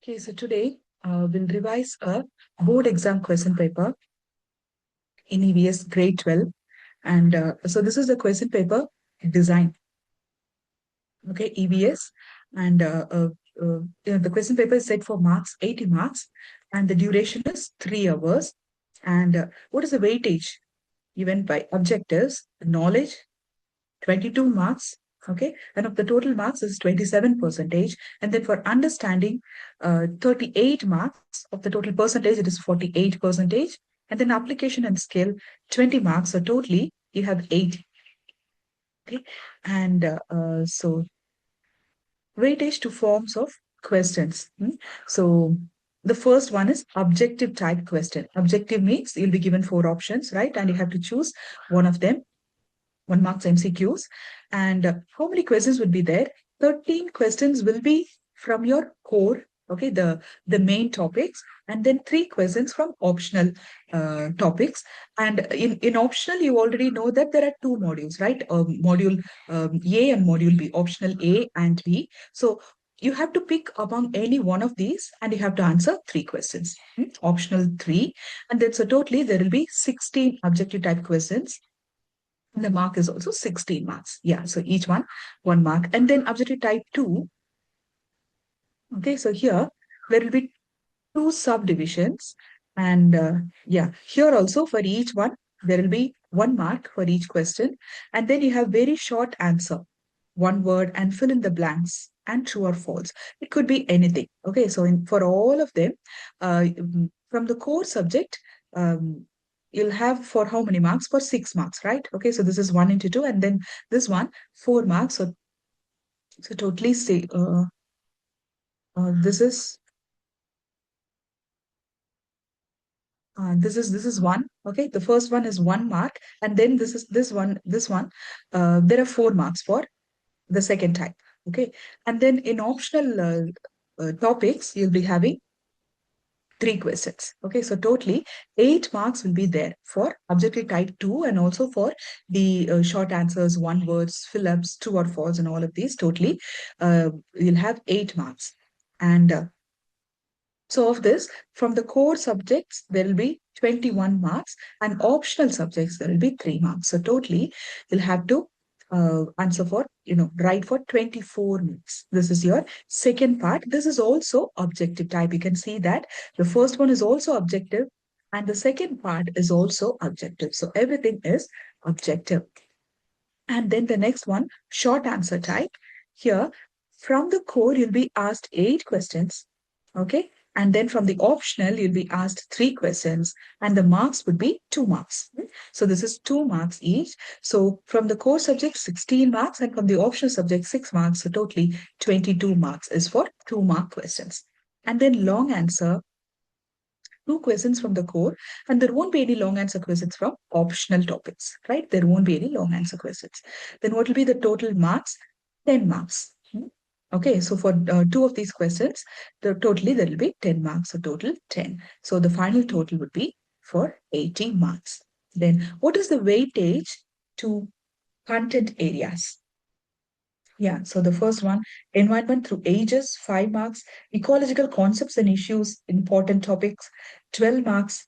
Okay, so today we'll revise a board exam question paper in EVS grade 12. And so this is the question paper design, okay, EVS. And the question paper is set for marks, 80 marks, and the duration is 3 hours. And what is the weightage given by objectives? Knowledge, 22 marks. Okay, and of the total marks is 27 percentage. And then for understanding, 38 marks of the total percentage, it is 48 percentage. And then application and skill, 20 marks. So totally you have 8. Okay, and so weightage to forms of questions. So the first one is objective type question. Objective means you'll be given 4 options, right? And you have to choose one of them. 1 marks MCQs. And how many questions would be there? 13 questions will be from your core, okay, the main topics, and then 3 questions from optional topics. And in optional, you already know that there are 2 modules, right? Module A and module B, optional A and B. So you have to pick among any one of these and you have to answer 3 questions. Optional 3. And then so totally there will be 16 objective type questions. The mark is also 16 marks. Yeah, so each one 1 mark. And then objective type 2. Okay, so here there will be 2 subdivisions. And yeah, here also for each one, there will be 1 mark for each question. And then you have very short answer, 1 word, and fill in the blanks and true or false. It could be anything. Okay, so for all of them, from the core subject, you'll have for how many marks? For 6 marks, right? Okay, so this is 1 into 2, and then this one, 4 marks. So totally say this is this is one. Okay, the first one is 1 mark, and then this one. There are 4 marks for the second type. Okay, and then in optional topics, you'll be having 3 questions. Okay, so totally 8 marks will be there for objective type 2 and also for the short answers, 1 words, fill-ups, true or false, and all of these. Totally, you'll have 8 marks. And so of this, from the core subjects, there will be 21 marks, and optional subjects, there will be 3 marks. So totally, you'll have to answer for, write for 24 minutes. This is your second part. This is also objective type. You can see that the first one is also objective, and the second part is also objective. So everything is objective. And then the next one, short answer type. Here, from the core, you'll be asked 8 questions. Okay. And then from the optional, you'll be asked 3 questions, and the marks would be 2 marks. So this is 2 marks each. So from the core subject, 16 marks, and from the optional subject, 6 marks. So totally 22 marks is for 2 mark questions. And then long answer, 2 questions from the core, and there won't be any long answer questions from optional topics, right? There won't be any long answer questions. Then what will be the total marks? 10 marks. Okay, so for 2 of these questions, totally there will be 10 marks, so total 10. So the final total would be for 80 marks. Then what is the weightage to content areas? Yeah, so the first one, environment through ages, 5 marks, ecological concepts and issues, important topics, 12 marks,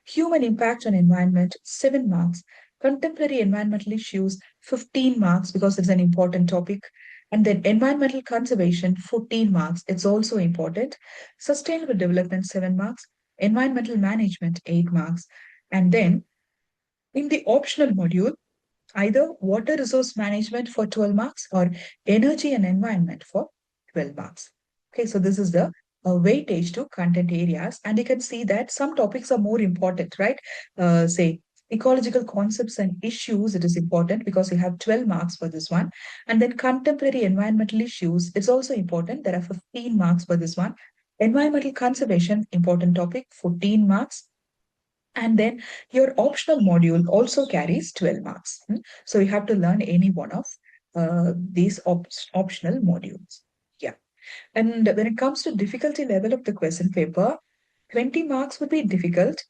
human impact on environment, 7 marks, contemporary environmental issues, 15 marks because it's an important topic, and then environmental conservation, 14 marks, it's also important, sustainable development, 7 marks, environmental management, 8 marks, and then in the optional module, either water resource management for 12 marks or energy and environment for 12 marks. Okay, so this is the weightage to content areas. And you can see that some topics are more important, right? Say ecological concepts and issues, it is important because you have 12 marks for this one. And then contemporary environmental issues, it's also important. There are 15 marks for this one. Environmental conservation, important topic, 14 marks. And then your optional module also carries 12 marks. So you have to learn any one of these optional modules. Yeah. And when it comes to difficulty level of the question paper, 20 marks would be difficult.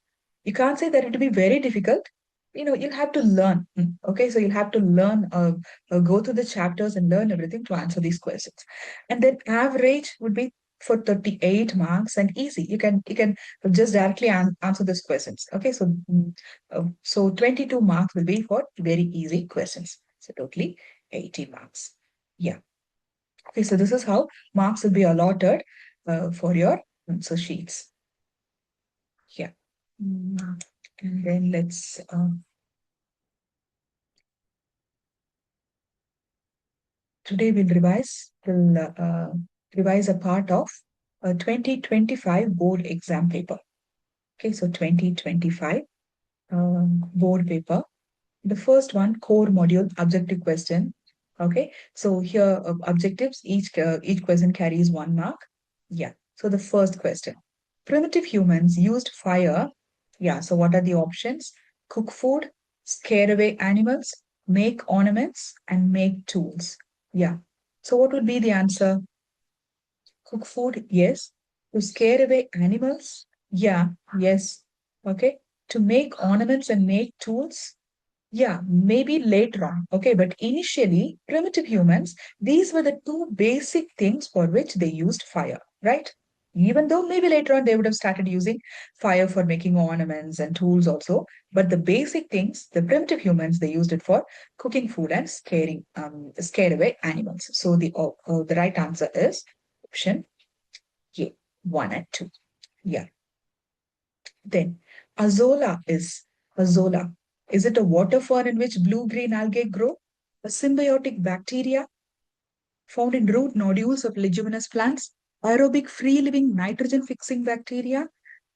You can't say that it will be very difficult. You'll have to learn. Okay, so you'll have to learn, go through the chapters and learn everything to answer these questions. And then average would be for 38 marks and easy. You can just directly answer these questions. Okay, so 22 marks will be for very easy questions. So totally 80 marks. Yeah. Okay, so this is how marks will be allotted for your answer sheets. Yeah. And then let's today we'll revise a part of a 2025 board exam paper. Okay, so 2025 board paper. The first one, core module objective question. Okay, so here objectives, each question carries 1 mark. Yeah, so the first question, primitive humans used fire. Yeah, so what are the options? Cook food, scare away animals, make ornaments, and make tools. Yeah, so what would be the answer? Cook food, yes. To scare away animals, yeah, yes. Okay, to make ornaments and make tools, yeah, maybe later on. Okay, but initially, primitive humans, these were the two basic things for which they used fire, right? Even though maybe later on they would have started using fire for making ornaments and tools also, but the basic things, the primitive humans, they used it for cooking food and scare away animals. So the right answer is option A, 1 and 2. Yeah. Then Azolla. Is it a water fern in which blue-green algae grow? A symbiotic bacteria found in root nodules of leguminous plants, aerobic free-living nitrogen-fixing bacteria,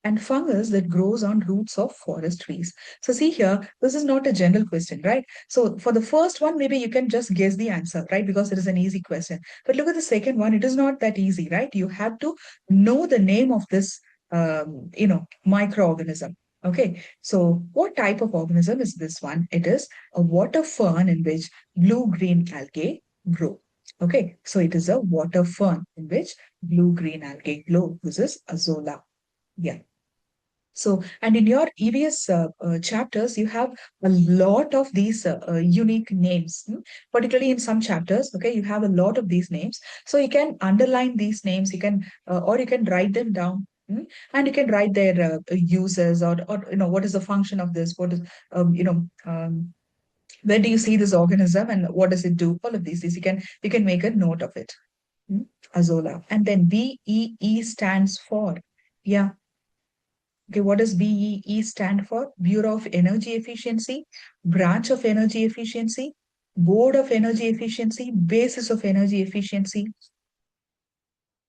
and fungus that grows on roots of forest trees. So see here, this is not a general question, right? So for the first one, maybe you can just guess the answer, right? Because it is an easy question. But look at the second one, it is not that easy, right? You have to know the name of this, microorganism. Okay, so what type of organism is this one? It is a water fern in which blue-green algae grow. Okay, so it is a water fern in which blue-green algae grow. This is Azolla. Yeah. So, and in your EVS chapters, you have a lot of these unique names, particularly in some chapters. Okay, you have a lot of these names. So you can underline these names. Or you can write them down, and you can write their uses or what is the function of this? What is where do you see this organism and what does it do? All of these you can make a note of it. Hmm? Azolla, and then BEE stands for, yeah. Okay, what does BEE stand for? Bureau of Energy Efficiency, Branch of Energy Efficiency, Board of Energy Efficiency, Basis of Energy Efficiency.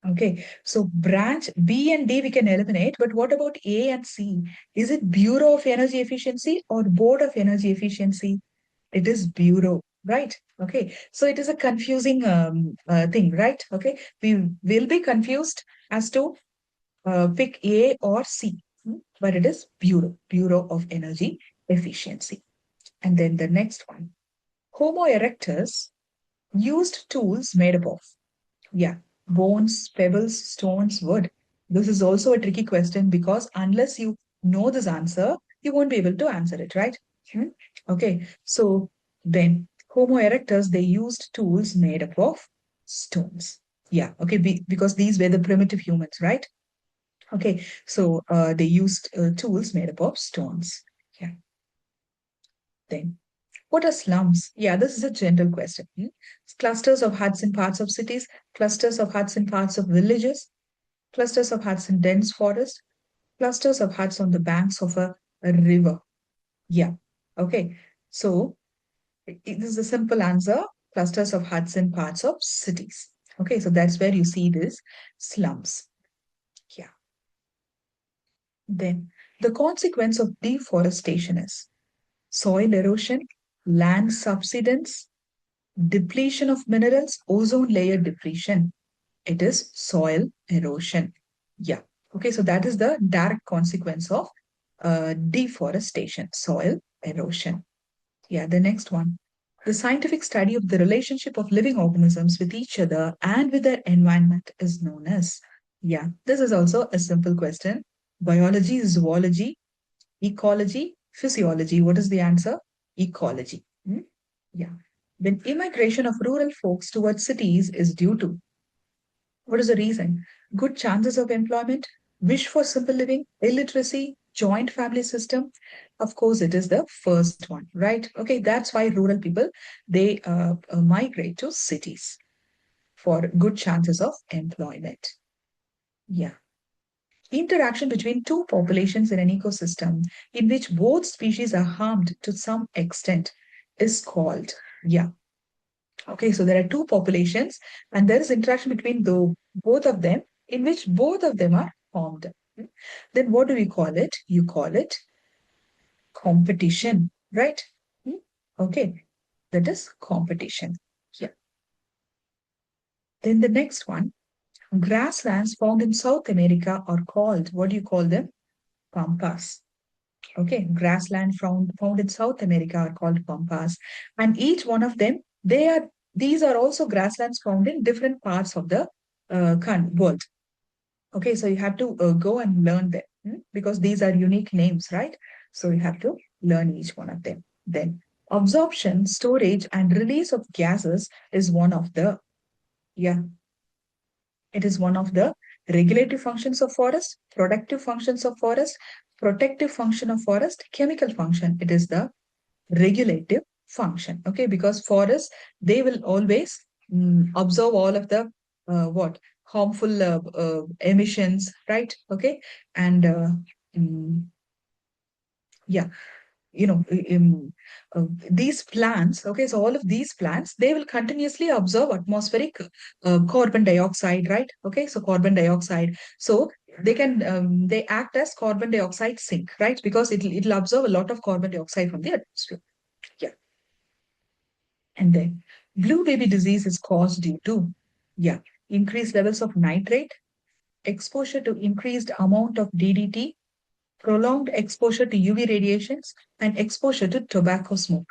Okay, so branch B and D we can eliminate, but what about A and C? Is it Bureau of Energy Efficiency or Board of Energy Efficiency? It is Bureau, right? Okay, so it is a confusing thing, right? Okay, we will be confused as to pick A or C, but it is Bureau of Energy Efficiency. And then the next one, Homo erectus used tools made up of, yeah, bones, pebbles, stones, wood. This is also a tricky question because unless you know this answer, you won't be able to answer it, right? Okay, so then Homo erectus, they used tools made up of stones. Yeah, okay, because these were the primitive humans, right? Okay, so they used tools made up of stones. Yeah. Then, what are slums? Yeah, this is a general question. Clusters of huts in parts of cities, clusters of huts in parts of villages, clusters of huts in dense forest, clusters of huts on the banks of a river. Yeah. Okay. So this is a simple answer. Clusters of huts in parts of cities. Okay, so that's where you see this slums. Yeah. Then the consequence of deforestation is soil erosion, land subsidence, depletion of minerals, ozone layer depletion. It is soil erosion. Yeah. Okay, so that is the direct consequence of deforestation, soil erosion. Yeah, the next one. The scientific study of the relationship of living organisms with each other and with their environment is known as. Yeah, this is also a simple question. Biology, zoology, ecology, physiology. What is the answer? Ecology. Hmm? Yeah. When immigration of rural folks towards cities is due to, what is the reason? Good chances of employment, wish for simple living, illiteracy, joint family system. Of course, it is the first one, right? Okay, that's why rural people they migrate to cities for good chances of employment. Yeah. Interaction between two populations in an ecosystem in which both species are harmed to some extent is called, yeah. Okay, so there are two populations and there is interaction between the both of them in which both of them are harmed. Hmm? Then what do we call it? You call it competition, right? Hmm? Okay, that is competition. Yeah. Then the next one, grasslands found in South America are called, what do you call them? Pampas. Okay, grassland found in South America are called pampas, and each one of them these are also grasslands found in different parts of the world. Okay, so you have to go and learn them because these are unique names, right? So you have to learn each one of them. Then absorption, storage, and release of gases is one of the, yeah, it is one of the regulative functions of forest, productive functions of forest, protective function of forest, chemical function. It is the regulative function. Okay, because forests, they will always absorb all of the what harmful emissions, right? Okay, and yeah, you know, these plants, okay, so all of these plants, they will continuously absorb atmospheric carbon dioxide, right? Okay, so carbon dioxide. So they act as carbon dioxide sink, right? Because it'll absorb a lot of carbon dioxide from the atmosphere. Yeah. And then blue baby disease is caused due to, yeah, increased levels of nitrate, exposure to increased amount of DDT, prolonged exposure to UV radiations, and exposure to tobacco smoke.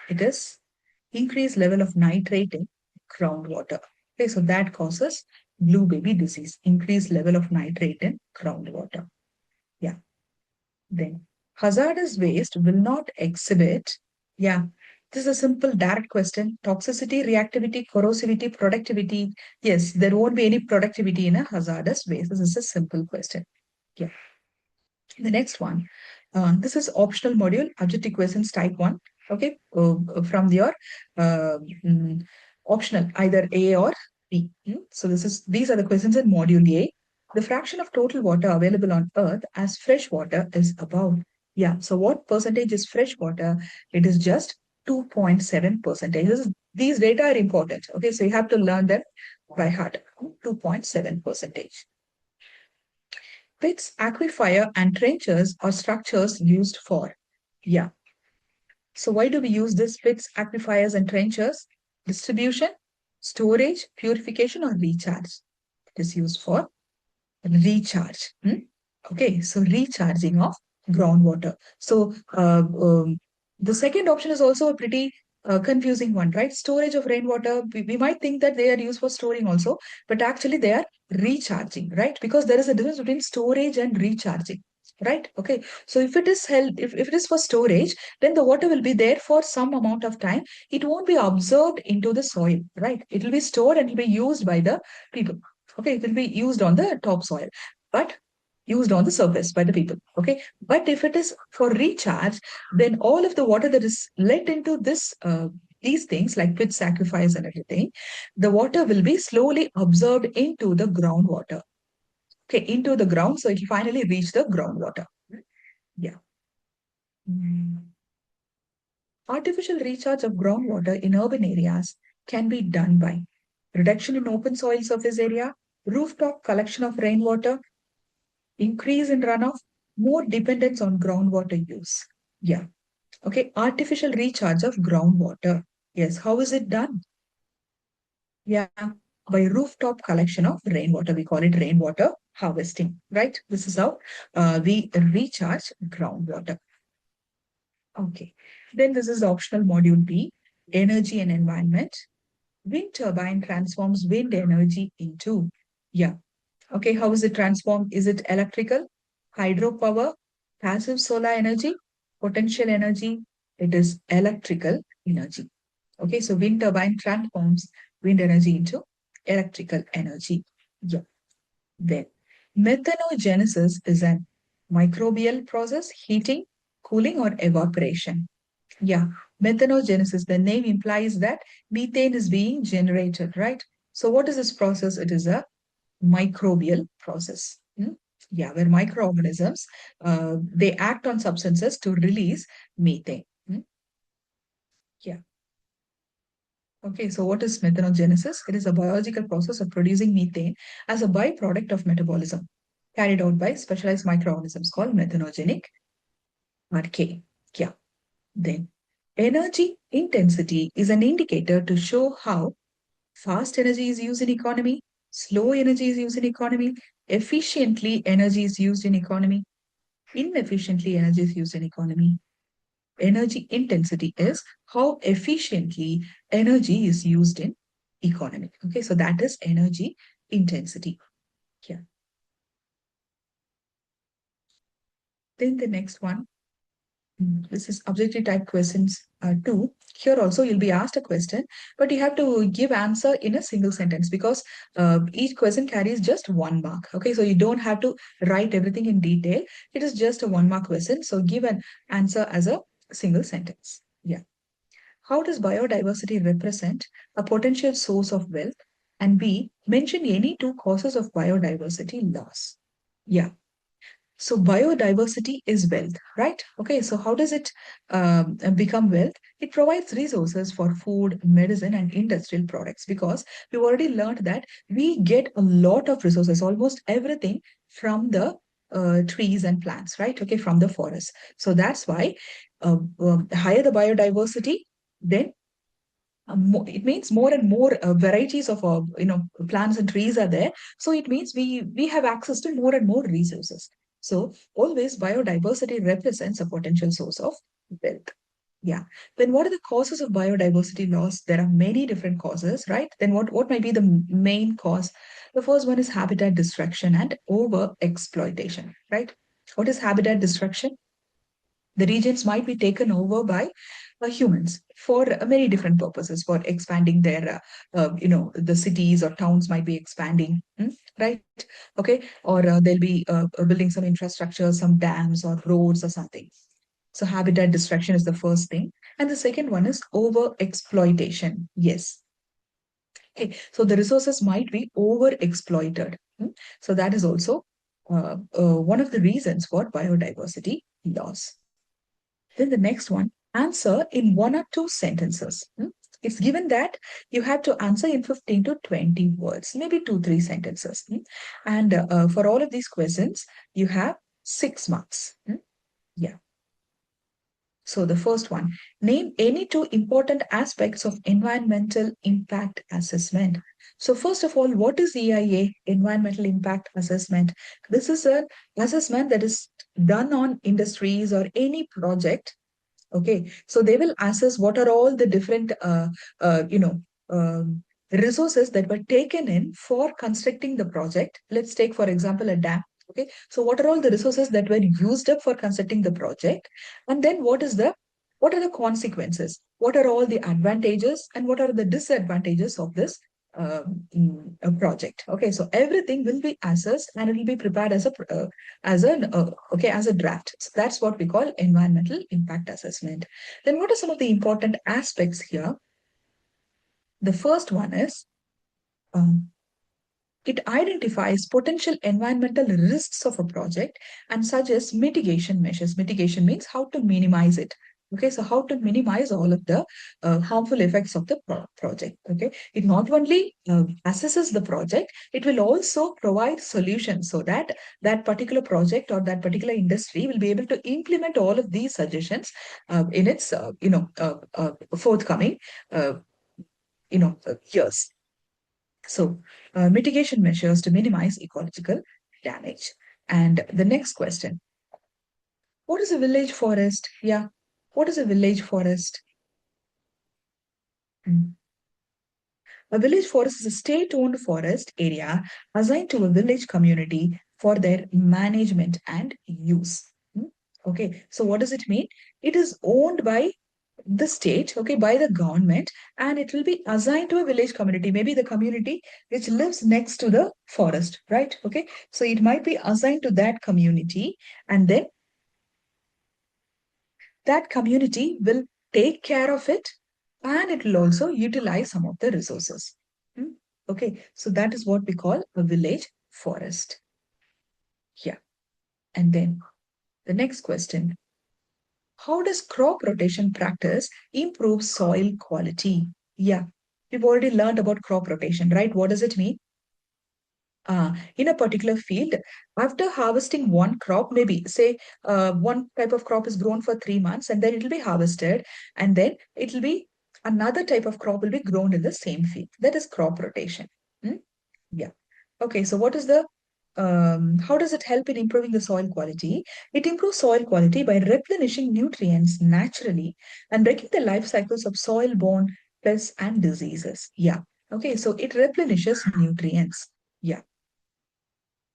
It is increased level of nitrate in groundwater. Okay, so that causes blue baby disease, increased level of nitrate in groundwater. Yeah. Then hazardous waste will not exhibit. Yeah. This is a simple direct question. Toxicity, reactivity, corrosivity, productivity. Yes, there won't be any productivity in a hazardous waste. This is a simple question. Yeah. The next one, this is optional module, objective questions type 1. Okay, from your uh, mm, optional, either A or B. So these are the questions in module A. The fraction of total water available on Earth as fresh water is about. Yeah, so what percentage is fresh water? It is just 2.7 percentage. These data are important. Okay, so you have to learn them by heart. 2.7 percentage. Pits, aquifer, and trenches are structures used for. Yeah. So why do we use these pits, aquifers, and trenches? Distribution, storage, purification, or recharge? It is used for recharge. Okay, so recharging of groundwater. So the second option is also a pretty confusing one, right? Storage of rainwater. We might think that they are used for storing also, but actually they are recharging, right? Because there is a difference between storage and recharging. Right. Okay. So if it is held, if it is for storage, then the water will be there for some amount of time. It won't be absorbed into the soil, right? It will be stored and it will be used by the people. Okay, it will be used on the topsoil, but used on the surface by the people. Okay, but if it is for recharge, then all of the water that is let into these things like pit sacrifice and everything, the water will be slowly absorbed into the groundwater. Okay, into the ground, so it will finally reach the groundwater. Yeah. Mm. Artificial recharge of groundwater in urban areas can be done by reduction in open soil surface area, rooftop collection of rainwater, increase in runoff, more dependence on groundwater use. Yeah. Okay. Artificial recharge of groundwater. Yes. How is it done? Yeah. By rooftop collection of rainwater. We call it rainwater harvesting, right? This is how we recharge groundwater. Okay. Then this is optional module B. energy and environment. Wind turbine transforms wind energy into, yeah. Okay, how is it transformed? Is it electrical, hydropower, passive solar energy, potential energy? It is electrical energy. Okay, so wind turbine transforms wind energy into electrical energy. Yeah. Then, methanogenesis is an microbial process, heating, cooling, or evaporation. Yeah, methanogenesis, the name implies that methane is being generated, right? So, what is this process? It is a microbial process. Yeah, where microorganisms they act on substances to release methane. Yeah. Okay, so what is methanogenesis? It is a biological process of producing methane as a byproduct of metabolism carried out by specialized microorganisms called methanogenic RK. Yeah. Then energy intensity is an indicator to show how fast energy is used in economy, slow energy is used in economy, efficiently energy is used in economy, inefficiently energy is used in economy. Energy intensity is how efficiently energy is used in economy. Okay, so that is energy intensity. Yeah. Then the next one, this is objective type questions too. Here also you'll be asked a question, but you have to give answer in a single sentence because each question carries just 1 mark. Okay, so you don't have to write everything in detail. It is just a 1 mark question. So give an answer as a single sentence. Yeah. How does biodiversity represent a potential source of wealth? And B, mention any two causes of biodiversity loss. Yeah. So biodiversity is wealth, right? Okay, so how does it become wealth? It provides resources for food, medicine, and industrial products because we've already learned that we get a lot of resources, almost everything from the trees and plants, right? Okay, from the forest. So that's why higher the biodiversity, then it means more and more varieties of plants and trees are there, so it means we have access to more and more resources. So always biodiversity represents a potential source of wealth. Yeah. Then what are the causes of biodiversity loss? There are many different causes, right? Then what might be the main cause? The first one is habitat destruction and over exploitation, right? What is habitat destruction? The regions might be taken over by humans for many different purposes, for expanding their the cities or towns might be expanding, right? Okay, or they'll be building some infrastructure, some dams or roads or something. So habitat destruction is the first thing, and the second one is over exploitation. Yes. Okay, so the resources might be over exploited. So that is also one of the reasons for biodiversity loss. Then the next one, answer in 1 or 2 sentences. It's given that you have to answer in 15 to 20 words, maybe 2, 3 sentences. And for all of these questions, you have 6 marks. Yeah. So the first one, name any two important aspects of environmental impact assessment. So first of all, what is EIA, environmental impact assessment? This is an assessment that is done on industries or any project. Okay, so they will assess what are all the different, resources that were taken in for constructing the project. Let's take, for example, a dam. Okay, so what are all the resources that were used up for constructing the project, and then what are the consequences? What are all the advantages and what are the disadvantages of this a project? Okay, so everything will be assessed and it will be prepared as a draft. So that's what we call environmental impact assessment. Then what are some of the important aspects here? The first one is um, it identifies potential environmental risks of a project and suggests mitigation measures. Mitigation means how to minimize it. Okay, so how to minimize all of the harmful effects of the project. Okay, it not only assesses the project, it will also provide solutions so that that particular project or that particular industry will be able to implement all of these suggestions in its forthcoming years. So, mitigation measures to minimize ecological damage. And the next question, what is a village forest? Yeah, what is a village forest? Mm. A village forest is a state-owned forest area assigned to a village community for their management and use. Hmm? Okay, so what does it mean? It is owned by the state, okay, by the government, and it will be assigned to a village community, maybe the community which lives next to the forest, right? Okay, so it might be assigned to that community, and then that community will take care of it and it will also utilize some of the resources. Hmm? Okay, so that is what we call a village forest. Yeah. And then the next question, how does crop rotation practice improve soil quality? Yeah, we've already learned about crop rotation, right? What does it mean? In a particular field, after harvesting one crop, maybe say one type of crop is grown for 3 months and then it will be harvested, and then it will be another type of crop will be grown in the same field. That is crop rotation. Hmm? Yeah. Okay, so what is the how does it help in improving the soil quality? It improves soil quality by replenishing nutrients naturally and breaking the life cycles of soil-borne pests and diseases. Yeah. Okay, so it replenishes nutrients. Yeah.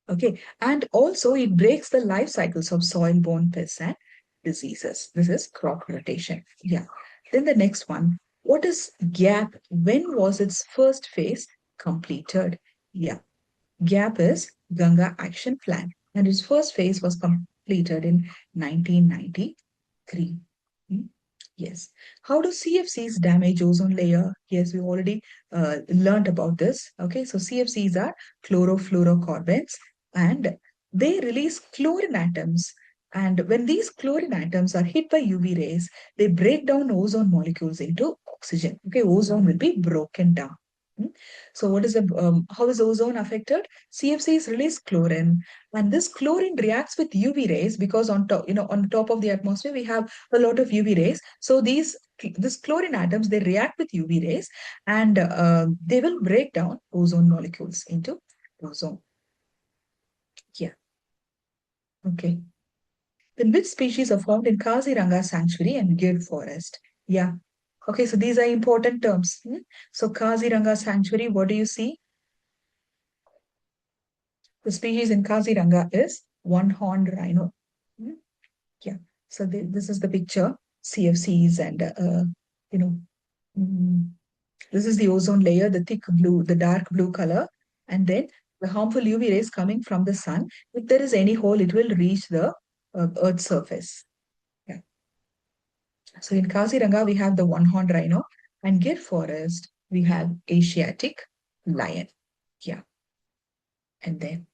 Okay, and also it breaks the life cycles of soil-borne pests and diseases. This is crop rotation. Yeah. Then the next one. What is GAP? When was its first phase completed? Yeah. GAP is Ganga Action Plan, and its first phase was completed in 1993. Hmm? Yes. How do CFCs damage ozone layer? Yes, we already learned about this. Okay, so CFCs are chlorofluorocarbons and they release chlorine atoms. And when these chlorine atoms are hit by UV rays, they break down ozone molecules into oxygen. Okay, ozone will be broken down. Hmm? So, what is the how is ozone affected? CFCs release chlorine, and this chlorine reacts with UV rays because on top, on top of the atmosphere we have a lot of UV rays. So this chlorine atoms they react with UV rays, and they will break down ozone molecules into ozone. Yeah. Okay. Then which species are found in Kaziranga Sanctuary and Gir Forest? Yeah. Okay. So these are important terms. Hmm? So Kaziranga Sanctuary, what do you see? The species in Kaziranga is one-horned rhino. Hmm? Yeah. So this is the picture. CFCs and you know. mm, This is the ozone layer, the thick blue, the dark blue color, and then the harmful UV rays coming from the sun. If there is any hole, it will reach the Earth's surface. Yeah. So in Kaziranga, we have the one-horned rhino, and Gir Forest, we have Asiatic lion. Yeah. And then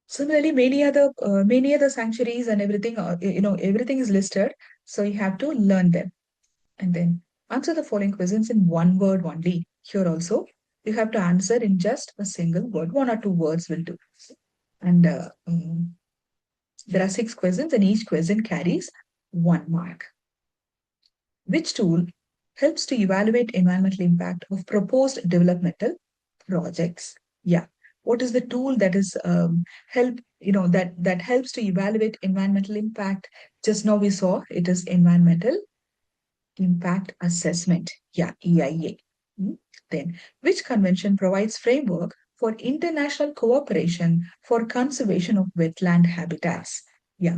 similarly, many other sanctuaries and everything, everything is listed. So you have to learn them. And then answer the following questions in one word only. Here also, you have to answer in just a single word. 1 or 2 words will do. And there are 6 questions, and each question carries 1 mark. Which tool helps to evaluate environmental impact of proposed developmental projects? Yeah. What is the tool that is that helps to evaluate environmental impact? Just now we saw it is environmental Impact Assessment, yeah, EIA. Hmm. Then, which convention provides framework for international cooperation for conservation of wetland habitats? Yeah,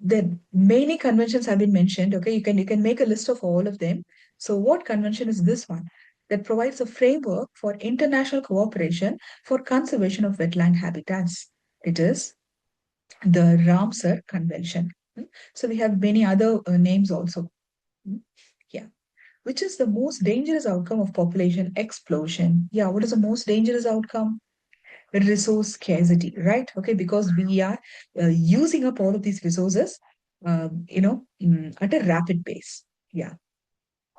then many conventions have been mentioned. Okay, you can make a list of all of them. So, what convention is this one that provides a framework for international cooperation for conservation of wetland habitats? It is the Ramsar Convention. Hmm. So, we have many other names also. Hmm. Yeah. Which is the most dangerous outcome of population explosion? Yeah, what is the most dangerous outcome? Resource scarcity, right? Okay, because we are using up all of these resources, at a rapid pace. Yeah.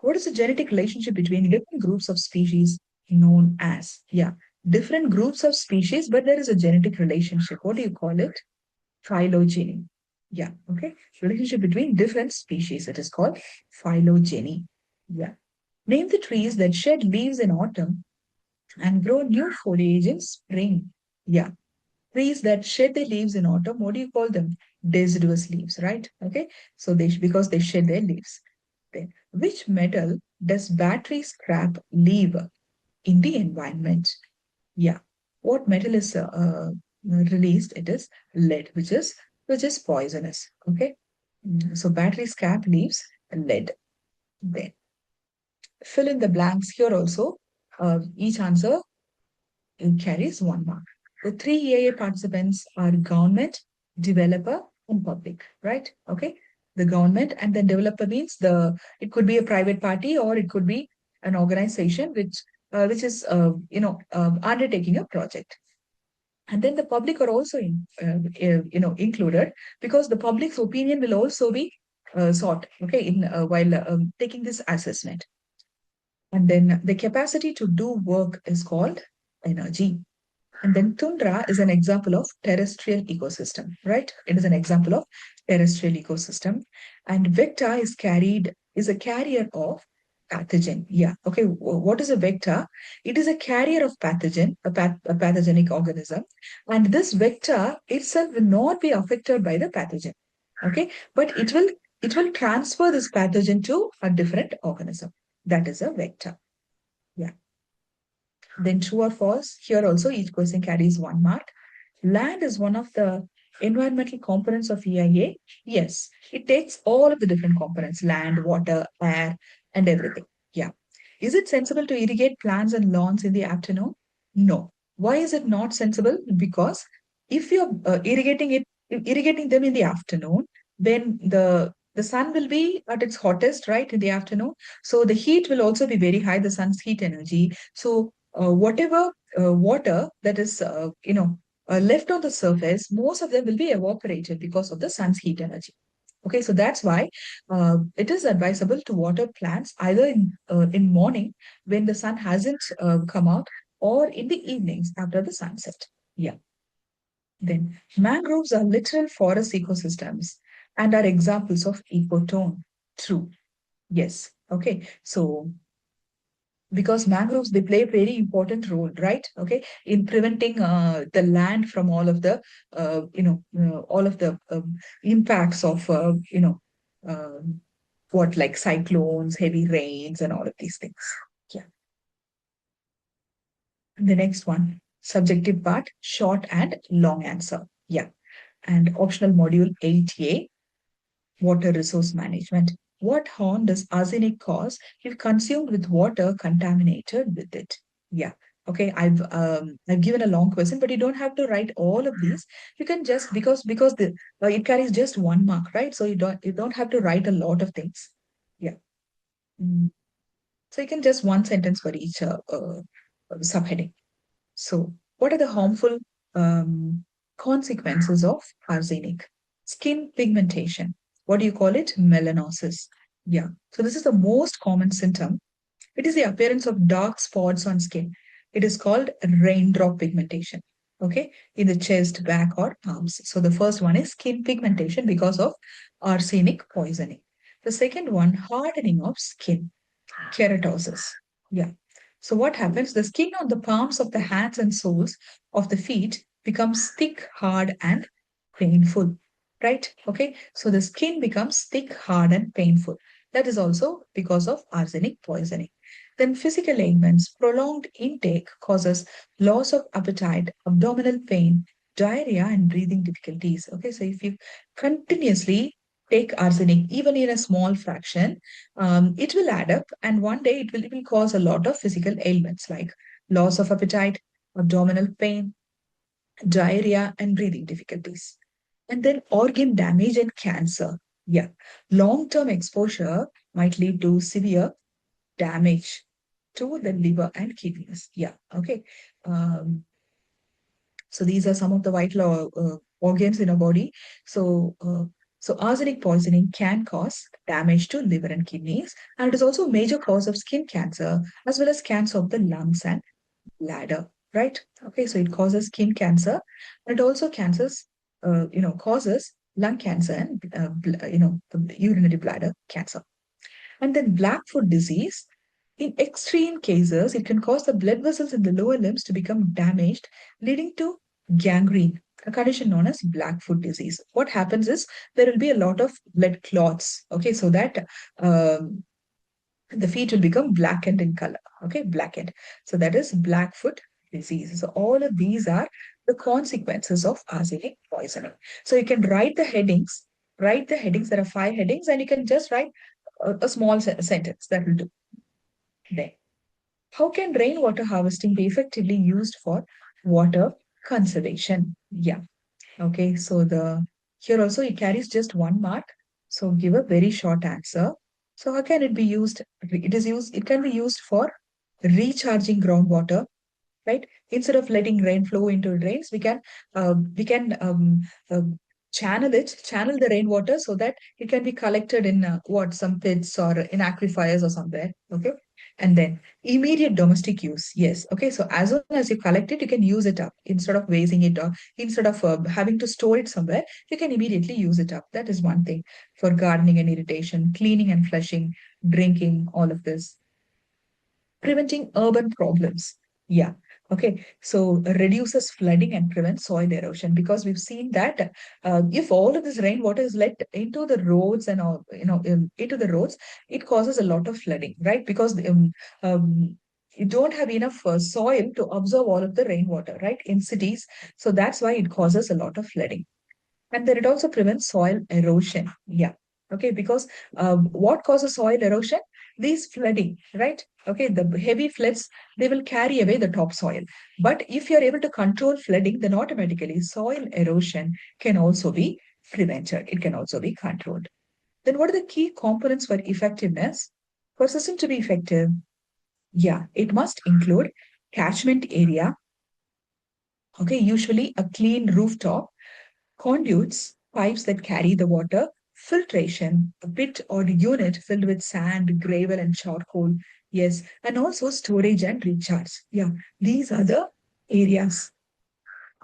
What is the genetic relationship between different groups of species known as? Yeah, different groups of species, but there is a genetic relationship. What do you call it? Phylogeny. Yeah, okay. Relationship between different species. It is called phylogeny. Yeah. Name the trees that shed leaves in autumn and grow new foliage in spring. Yeah. Trees that shed their leaves in autumn, what do you call them? Deciduous leaves, right? Okay. So because they shed their leaves. Then, which metal does battery scrap leave in the environment? Yeah. What metal is released? It is lead, which is poisonous. Okay. So battery scrap leaves lead. Then fill in the blanks here also. Each answer carries 1 mark. The three EAA participants are government, developer, and public, right? Okay. The government and then developer means it could be a private party or it could be an organization which is undertaking a project. And then the public are also included because the public's opinion will also be sought, okay, in while taking this assessment. And then the capacity to do work is called energy. And then tundra is an example of terrestrial ecosystem, right? It is an example of terrestrial ecosystem. And vector is a carrier of pathogen. Yeah. Okay. What is a vector? It is a carrier of pathogen, a pathogenic organism. And this vector itself will not be affected by the pathogen. Okay. But it will transfer this pathogen to a different organism. That is a vector. Yeah. Then true or false. Here also each question carries 1 mark. Land is one of the environmental components of EIA. Yes, it takes all of the different components, land, water, air, and everything. Yeah. Is it sensible to irrigate plants and lawns in the afternoon? No. Why is it not sensible? Because if you're irrigating them in the afternoon, then the sun will be at its hottest, right, in the afternoon. So the heat will also be very high, the sun's heat energy. So whatever water that is, left on the surface, most of them will be evaporated because of the sun's heat energy. Okay, so that's why it is advisable to water plants either in morning when the sun hasn't come out or in the evenings after the sunset. Yeah. Then mangroves are literal forest ecosystems and are examples of ecotone. True. Yes. Okay. So because mangroves they play a very important role, right? Okay, in preventing the land from all of the impacts of um, what like cyclones, heavy rains, and all of these things. Yeah. The next one, subjective part, short and long answer. Yeah. And optional module 8A, water resource management. What harm does arsenic cause if consumed with water contaminated with it? Yeah. Okay, I've given a long question, but you don't have to write all of these. You can just because it carries just 1 mark, right? So you don't have to write a lot of things. Yeah. Mm. So you can just one sentence for each subheading. So, what are the harmful consequences of arsenic? Skin pigmentation. What do you call it? Melanosis. Yeah. So, this is the most common symptom. It is the appearance of dark spots on skin. It is called raindrop pigmentation. Okay. In the chest, back, or arms. So, the first one is skin pigmentation because of arsenic poisoning. The second one, hardening of skin, keratosis. Yeah. So what happens? The skin on the palms of the hands and soles of the feet becomes thick, hard, and painful. Right? Okay. So the skin becomes thick, hard, and painful. That is also because of arsenic poisoning. Then physical ailments, prolonged intake causes loss of appetite, abdominal pain, diarrhea, and breathing difficulties. Okay, so if you continuously take arsenic, even in a small fraction, it will add up, and one day it will cause a lot of physical ailments like loss of appetite, abdominal pain, diarrhea, and breathing difficulties. And then organ damage and cancer. Yeah, long-term exposure might lead to severe damage to the liver and kidneys. Yeah, okay. Um, so these are some of the vital organs in our body. So arsenic poisoning can cause damage to liver and kidneys, and it is also a major cause of skin cancer as well as cancer of the lungs and bladder. Right? Okay, so it causes skin cancer, and it also causes lung cancer and the urinary bladder cancer. And then black foot disease, in extreme cases, it can cause the blood vessels in the lower limbs to become damaged, leading to gangrene. a condition known as black foot disease. What happens is there will be a lot of blood clots, okay, so that um, the feet will become blackened in color, okay, blackened. So that is black foot disease. So all of these are the consequences of arsenic poisoning. So you can write the headings. There are five headings, and you can just write a small sentence that will do. Then, how can rainwater harvesting be effectively used for water conservation? Yeah. Okay. So the here also it carries just 1 mark. So give a very short answer. So how can it be used? It can be used for recharging groundwater, right? Instead of letting rain flow into drains, we can channel the rainwater so that it can be collected in some pits or in aquifers or somewhere. Okay, and then immediate domestic use. Yes. Okay, so as soon as you collect it, you can use it up instead of wasting it or instead of having to store it somewhere. You can immediately use it up. That is one thing for gardening and irrigation, cleaning and flushing, drinking, all of this preventing urban problems. Yeah. Okay. So reduces flooding and prevents soil erosion because we've seen that if all of this rainwater is let into the roads and all, into the roads, it causes a lot of flooding, right? Because you don't have enough soil to absorb all of the rainwater, right? In cities. So that's why it causes a lot of flooding. And then it also prevents soil erosion. Yeah. Okay. Because what causes soil erosion? These flooding, right? Okay. The heavy floods, they will carry away the topsoil. But if you're able to control flooding, then automatically soil erosion can also be prevented. It can also be controlled. Then what are the key components for effectiveness? For a system to be effective, yeah, it must include catchment area. Okay. Usually a clean rooftop conduits, pipes that carry the water, filtration, a pit or unit filled with sand, gravel, and charcoal. Yes, and also storage and recharge. Yeah, these are the areas.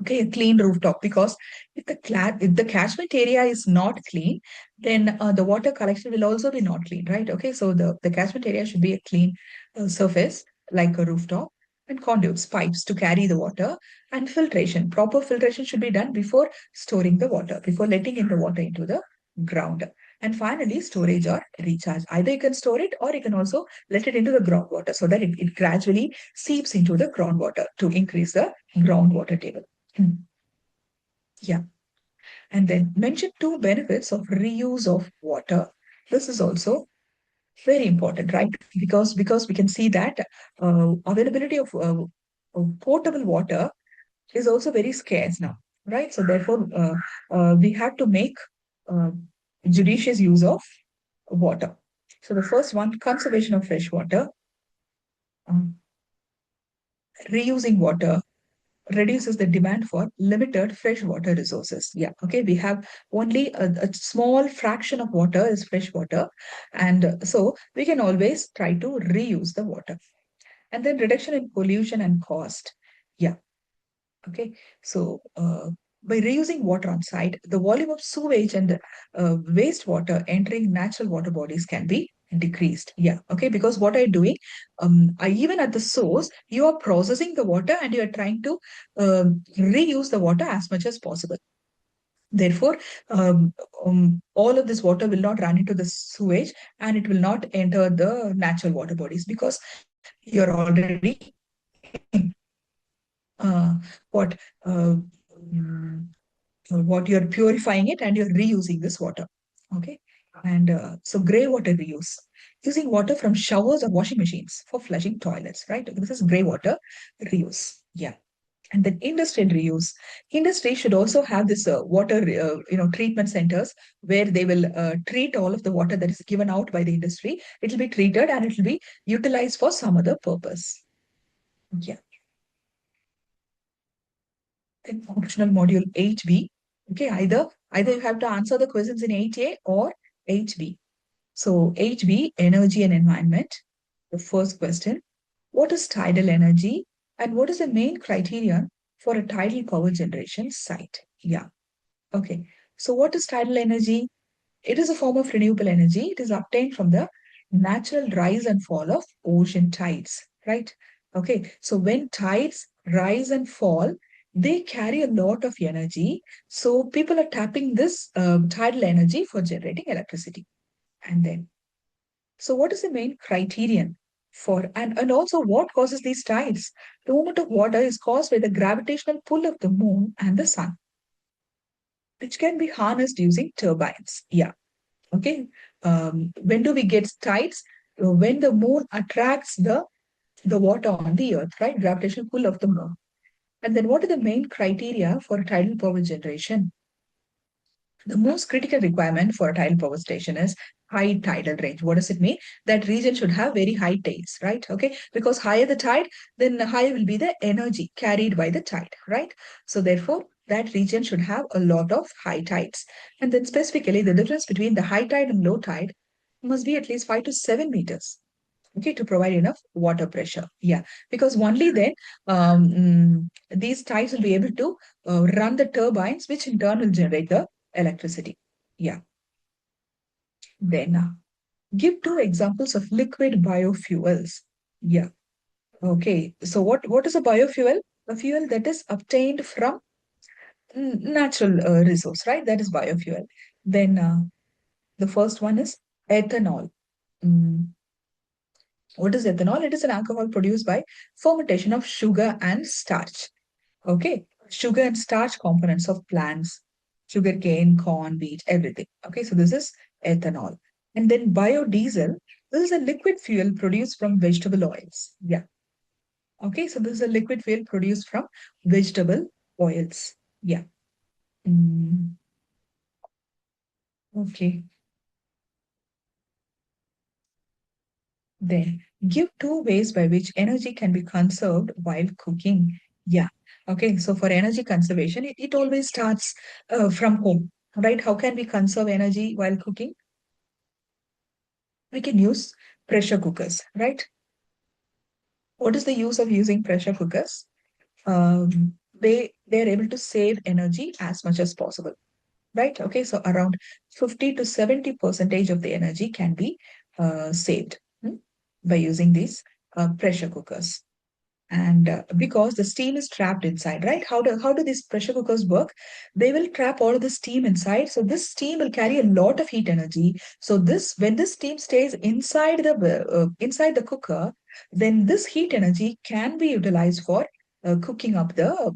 Okay, a clean rooftop because if the catchment area is not clean, then the water collection will also be not clean, right? Okay, so the catchment area should be a clean surface like a rooftop and conduits, pipes to carry the water and filtration. Proper filtration should be done before storing the water, before letting in the water into the ground. And finally, storage or recharge. Either you can store it or you can also let it into the groundwater so that it gradually seeps into the groundwater to increase the groundwater table. Hmm. Yeah. And then mention two benefits of reuse of water. This is also very important, right? Because we can see that availability of potable water is also very scarce now, right? So therefore, we have to make uh, judicious use of water. So the first one, conservation of fresh water, um, reusing water, reduces the demand for limited freshwater resources. Yeah, okay. We have only a small fraction of water is fresh water. And so we can always try to reuse the water. And then reduction in pollution and cost. Yeah, okay. So by reusing water on site, the volume of sewage and wastewater entering natural water bodies can be decreased. Yeah, okay. Because what are you doing? Even at the source, you are processing the water and you are trying to reuse the water as much as possible. Therefore, all of this water will not run into the sewage and it will not enter the natural water bodies because you're already uh, what uh, mm, what you're purifying it and you're reusing this water. Okay. And so gray water reuse, using water from showers or washing machines for flushing toilets, right? This is gray water reuse. Yeah. And then industrial reuse. Industry should also have this water, treatment centers where they will treat all of the water that is given out by the industry. It will be treated and it will be utilized for some other purpose. Yeah. In optional module 8B. Okay, either you have to answer the questions in 8A or 8B. So 8B, energy and environment. The first question, what is tidal energy and what is the main criterion for a tidal power generation site? Yeah. Okay. So what is tidal energy? It is a form of renewable energy. It is obtained from the natural rise and fall of ocean tides, right? Okay. So when tides rise and fall, they carry a lot of energy. So people are tapping this tidal energy for generating electricity. And then, so what is the main criterion for, and also what causes these tides? The movement of water is caused by the gravitational pull of the moon and the sun, which can be harnessed using turbines. Yeah. Okay. When do we get tides? When the moon attracts the water on the earth, right? Gravitational pull of the moon. And then what are the main criteria for tidal power generation? The most critical requirement for a tidal power station is high tidal range. What does it mean? That region should have very high tides, right? Okay, because higher the tide, then higher will be the energy carried by the tide, right? So therefore, that region should have a lot of high tides. And then specifically, the difference between the high tide and low tide must be at least 5 to 7 meters, okay, to provide enough water pressure. Yeah, because only then these tides will be able to run the turbines, which in turn will generate the electricity. Yeah. Then give two examples of liquid biofuels. Yeah. Okay. So what is a biofuel? A fuel that is obtained from natural resource, right? That is biofuel. Then the first one is ethanol. Mm, what is ethanol? It is an alcohol produced by fermentation of sugar and starch. Okay. Sugar and starch components of plants, sugarcane, corn, wheat, everything. Okay. So this is ethanol. And then biodiesel. This is a liquid fuel produced from vegetable oils. Yeah. Okay. So this is a liquid fuel produced from vegetable oils. Yeah. Mm, okay. Then give two ways by which energy can be conserved while cooking. Yeah. Okay. So for energy conservation, it always starts from home, right? How can we conserve energy while cooking? We can use pressure cookers, right? What is the use of using pressure cookers? They're able to save energy as much as possible, right? Okay. So around 50 to 70 percentage of the energy can be saved by using these pressure cookers. And because the steam is trapped inside, right? How do these pressure cookers work? They will trap all of the steam inside, so this steam will carry a lot of heat energy. So this, when this steam stays inside the cooker, then this heat energy can be utilized for cooking up the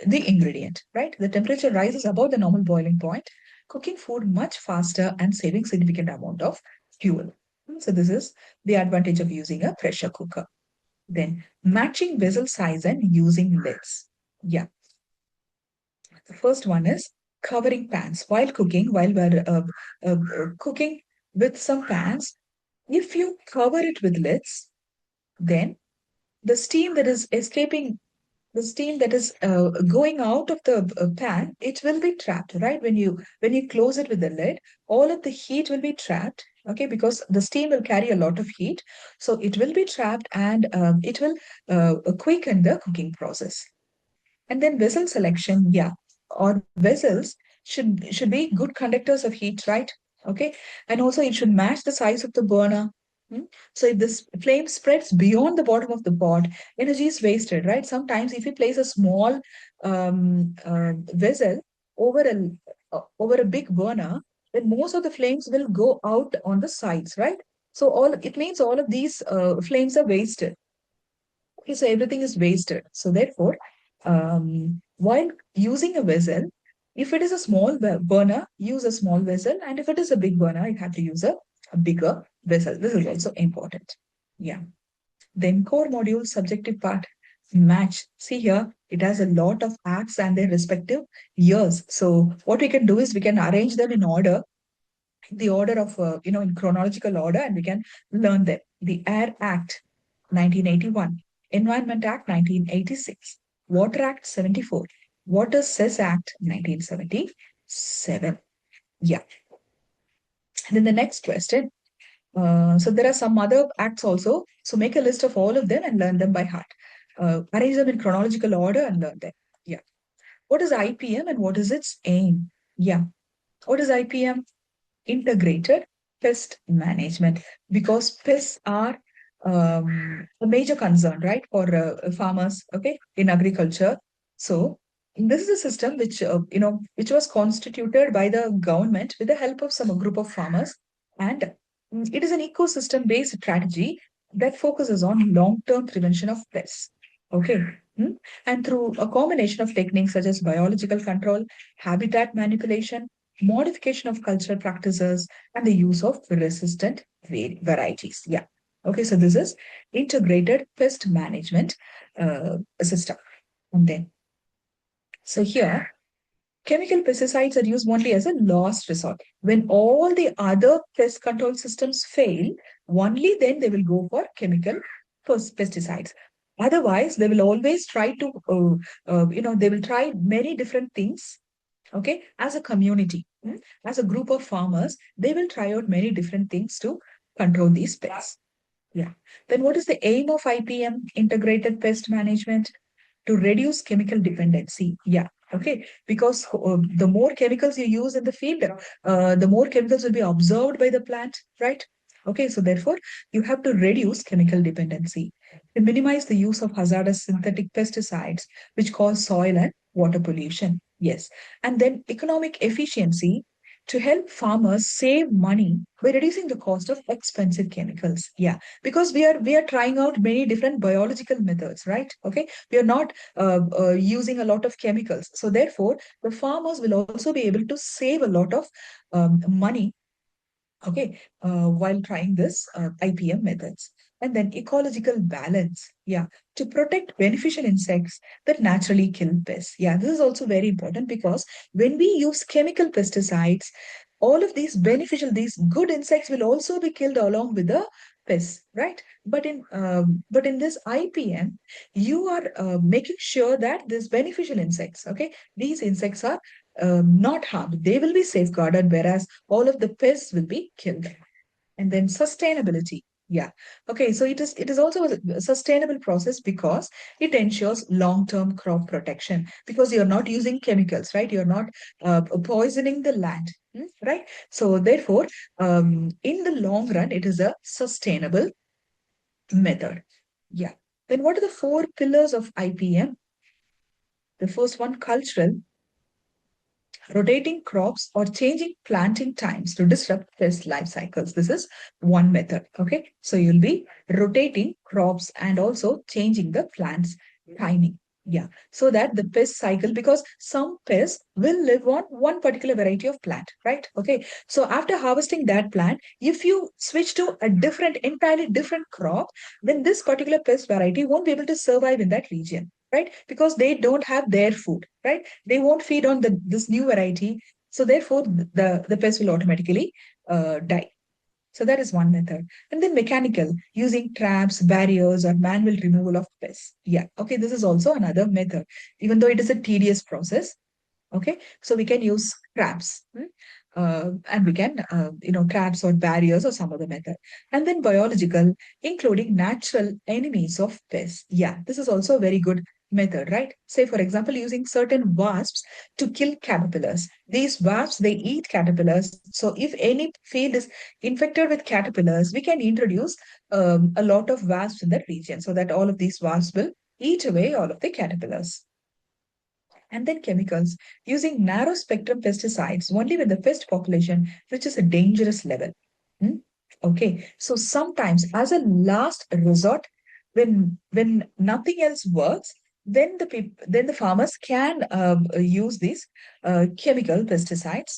ingredient, right? The temperature rises above the normal boiling point, cooking food much faster and saving significant amount of fuel. So this is the advantage of using a pressure cooker. Then matching vessel size and using lids. Yeah. The first one is covering pans while cooking, while we're cooking with some pans. If you cover it with lids, then the steam that is escaping, the steam that is going out of the pan, it will be trapped, right? When you close it with the lid, all of the heat will be trapped, okay, because the steam will carry a lot of heat, so it will be trapped, and it will quicken the cooking process. And then vessel selection, yeah, or vessels should be good conductors of heat, right? Okay, and also it should match the size of the burner. Hmm? So if this flame spreads beyond the bottom of the pot, energy is wasted, right? Sometimes if you place a small vessel over a big burner, then most of the flames will go out on the sides, right? So all it means all of these flames are wasted. Okay, so everything is wasted. So therefore, while using a vessel, if it is a small burner, use a small vessel, and if it is a big burner, you have to use a bigger vessel. This is also important. Yeah. Then core module subjective part match. See here, it has a lot of acts and their respective years. So what we can do is we can arrange them in order, the order of in chronological order, and we can learn them. The Air Act 1981, Environment Act 1986, Water Act 74, Water Cess Act 1977. Yeah. And then the next question. So there are some other acts also. So make a list of all of them and learn them by heart. Arrange them in chronological order and learn them. Yeah. What is IPM and what is its aim? Yeah. What is IPM? Integrated pest management, because pests are a major concern, right, for farmers, okay, in agriculture. So This is a system which which was constituted by the government with the help of some group of farmers, and it is an ecosystem based strategy that focuses on long term prevention of pests. Okay. Hmm? And through a combination of techniques such as biological control, habitat manipulation, modification of cultural practices, and the use of resistant varieties. Yeah. Okay, so this is integrated pest management system. And then, so here, chemical pesticides are used only as a last resort. When all the other pest control systems fail, only then they will go for chemical pesticides. Otherwise, they will always try to, they will try many different things. Okay, as a community, as a group of farmers, they will try out many different things to control these pests. Yeah. Then what is the aim of IPM, integrated pest management? To reduce chemical dependency. Yeah. Okay. Because the more chemicals you use in the field, the more chemicals will be absorbed by the plant, right? Okay. So therefore, you have to reduce chemical dependency to minimize the use of hazardous synthetic pesticides, which cause soil and water pollution. Yes. And then economic efficiency to help farmers save money by reducing the cost of expensive chemicals. Yeah, because we are trying out many different biological methods, right? Okay, we are not using a lot of chemicals. So therefore, the farmers will also be able to save a lot of money, okay, while trying this IPM methods. And then ecological balance, yeah, to protect beneficial insects that naturally kill pests. Yeah, this is also very important because when we use chemical pesticides, all of these beneficial, these good insects will also be killed along with the pests, right? But in this IPM, you are making sure that these beneficial insects, okay, these insects are not harmed. They will be safeguarded, whereas all of the pests will be killed. And then sustainability. Yeah. Okay. So it is also a sustainable process because it ensures long-term crop protection because you're not using chemicals, right? You're not poisoning the land, right? So therefore, in the long run, it is a sustainable method. Yeah. Then what are the four pillars of IPM? The first one, cultural, rotating crops or changing planting times to disrupt pest life cycles. This is one method. Okay. So you'll be rotating crops and also changing the plants timing. Yeah. So that the pest cycle, because some pests will live on one particular variety of plant, right? Okay. So after harvesting that plant, if you switch to a different, entirely different crop, then this particular pest variety won't be able to survive in that region, right? Because they don't have their food, right? They won't feed on this new variety. So therefore, the pest will automatically die. So that is one method. And then mechanical, using traps, barriers, or manual removal of pests. Yeah. Okay. This is also another method, even though it is a tedious process. Okay, so we can use traps, and we can, traps or barriers or some other method. And then biological, including natural enemies of pests. Yeah, this is also a very good method, right? Say, for example, using certain wasps to kill caterpillars. These wasps, they eat caterpillars. So if any field is infected with caterpillars, we can introduce a lot of wasps in that region so that all of these wasps will eat away all of the caterpillars. And then chemicals, using narrow spectrum pesticides only when the pest population reaches a dangerous level. Hmm? Okay, so sometimes as a last resort, when nothing else works, then the farmers can use these chemical pesticides.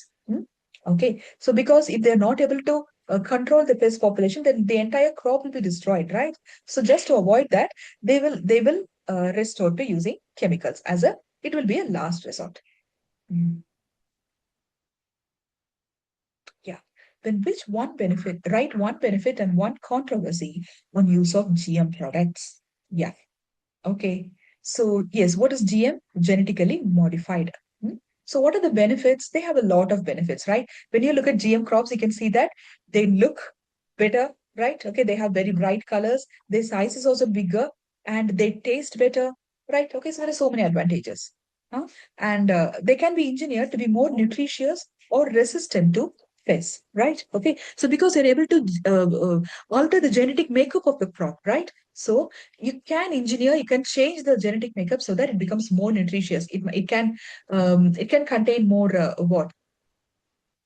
Okay, so because if they're not able to control the pest population, then the entire crop will be destroyed, right? So just to avoid that, they will resort to using chemicals as a it will be a last resort. Mm. Yeah. Then which one benefit, right? One benefit and one controversy on use of GM products. Yeah. Okay. So yes, what is GM? Genetically modified. Hmm? So what are the benefits? They have a lot of benefits, right? When you look at GM crops, you can see that they look better, right? Okay, they have very bright colors. Their size is also bigger and they taste better, right? Okay, so there are so many advantages. Huh? And they can be engineered to be more nutritious or resistant to Yes, right? Okay. So because you're able to alter the genetic makeup of the crop, right? So you can engineer, you can change the genetic makeup so that it becomes more nutritious. It can contain more what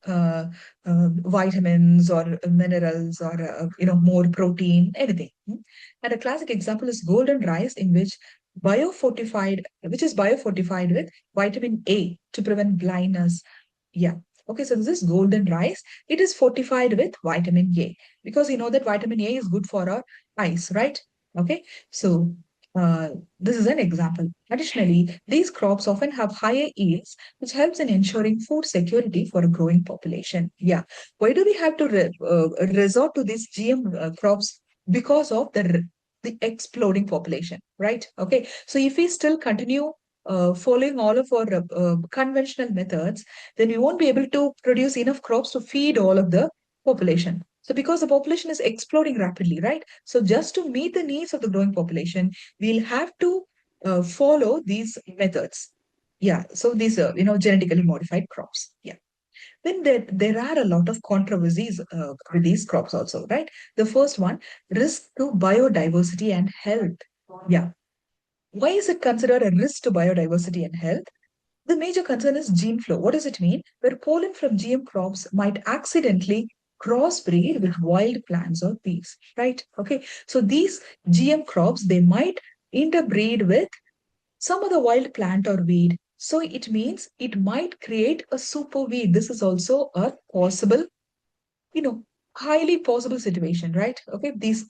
uh, vitamins or minerals or more protein, anything. And a classic example is golden rice, in which is biofortified with vitamin A to prevent blindness. Yeah. Okay, so this is golden rice. It is fortified with vitamin A because you know that vitamin A is good for our eyes, right? Okay, so uh, this is an example. Additionally, these crops often have higher yields, which helps in ensuring food security for a growing population. Yeah. Why do we have to resort to these GM crops? Because of the exploding population, right? Okay. So if we still continue following all of our conventional methods, then we won't be able to produce enough crops to feed all of the population. So because the population is exploding rapidly, right? So just to meet the needs of the growing population, we'll have to follow these methods. Yeah. So these, genetically modified crops. Yeah. Then there are a lot of controversies with these crops also, right? The first one, risk to biodiversity and health. Yeah. Why is it considered a risk to biodiversity and health? The major concern is gene flow. What does it mean? Where pollen from GM crops might accidentally crossbreed with wild plants or weeds, right? Okay. So these GM crops, they might interbreed with some other wild plant or weed. So it means it might create a super weed. This is also a possible, you know, highly possible situation, right? Okay, these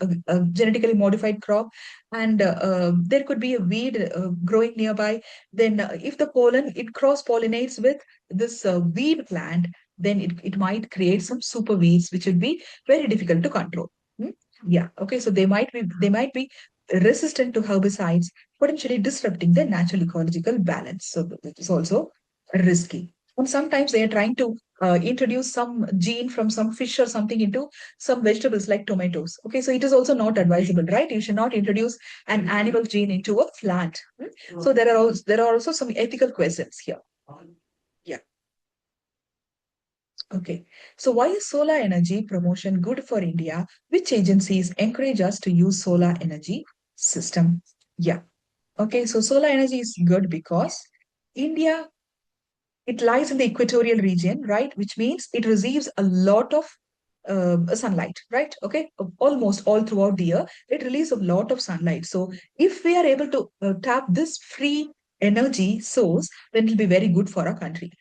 genetically modified crop, and there could be a weed growing nearby. Then, if the pollen it cross pollinates with this weed plant, then it might create some super weeds, which would be very difficult to control. Hmm? Yeah. Okay. So they might be resistant to herbicides, potentially disrupting the natural ecological balance. So that is also risky. And sometimes they are trying to introduce some gene from some fish or something into some vegetables like tomatoes. Okay, so it is also not advisable, right? You should not introduce an animal gene into a plant. So there are also some ethical questions here. Yeah. Okay. So why is solar energy promotion good for India? Which agencies encourage us to use solar energy system? Yeah. Okay. So solar energy is good because India, it lies in the equatorial region, right? Which means it receives a lot of sunlight, right? Okay, almost all throughout the year, it releases a lot of sunlight. So if we are able to tap this free energy source, then it will be very good for our country.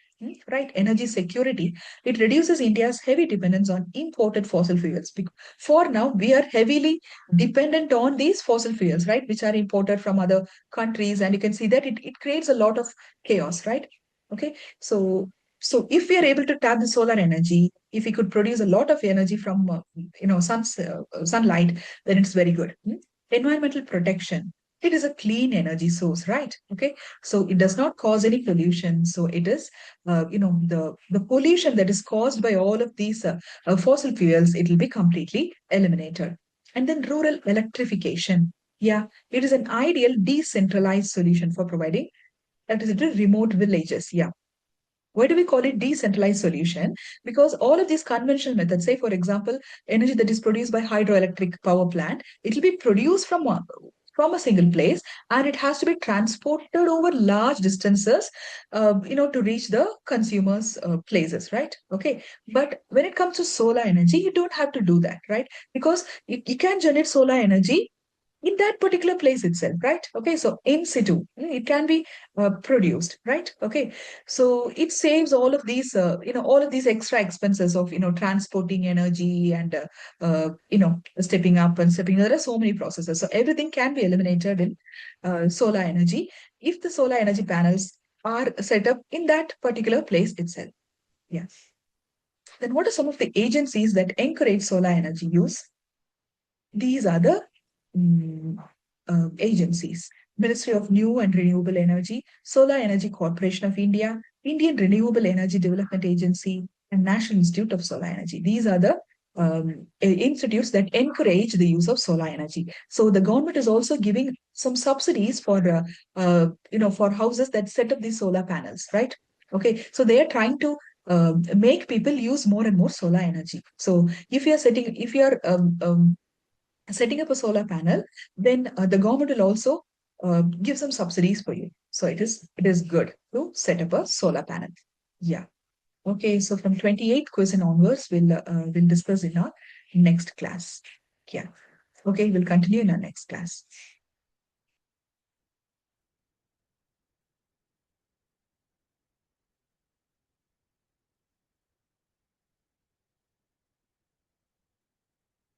Right, energy security. It reduces India's heavy dependence on imported fossil fuels. For now, we are heavily dependent on these fossil fuels, right, which are imported from other countries, and you can see that it creates a lot of chaos, right? Okay, so if we are able to tap the solar energy, if we could produce a lot of energy from sunlight, then it's very good. Environmental protection. It is a clean energy source, right? Okay, so it does not cause any pollution. So it is, the pollution that is caused by all of these fossil fuels, it will be completely eliminated. And then rural electrification. Yeah, it is an ideal decentralized solution for providing electricity to remote villages. Yeah, why do we call it decentralized solution? Because all of these conventional methods, say for example, energy that is produced by hydroelectric power plant, it will be produced from a single place, and it has to be transported over large distances, to reach the consumers' places, right? Okay. But when it comes to solar energy, you don't have to do that, right? Because you can generate solar energy in that particular place itself, right? Okay, so in situ, it can be produced, right? Okay, so it saves all of these extra expenses of transporting energy and stepping up and stepping. There are so many processes, so everything can be eliminated in solar energy if the solar energy panels are set up in that particular place itself. Yeah. Then what are some of the agencies that encourage solar energy use? These are the mm, agencies: Ministry of New and Renewable Energy, Solar Energy Corporation of India, Indian Renewable Energy Development Agency, and National Institute of Solar Energy. These are the institutes that encourage the use of solar energy. So the government is also giving some subsidies for houses that set up these solar panels, right? Okay, so they are trying to make people use more and more solar energy. So if you're setting up a solar panel, then the government will also give some subsidies for you. So it is good to set up a solar panel. Yeah. Okay. So from 28th question onwards, we'll discuss in our next class. Yeah. Okay. We'll continue in our next class.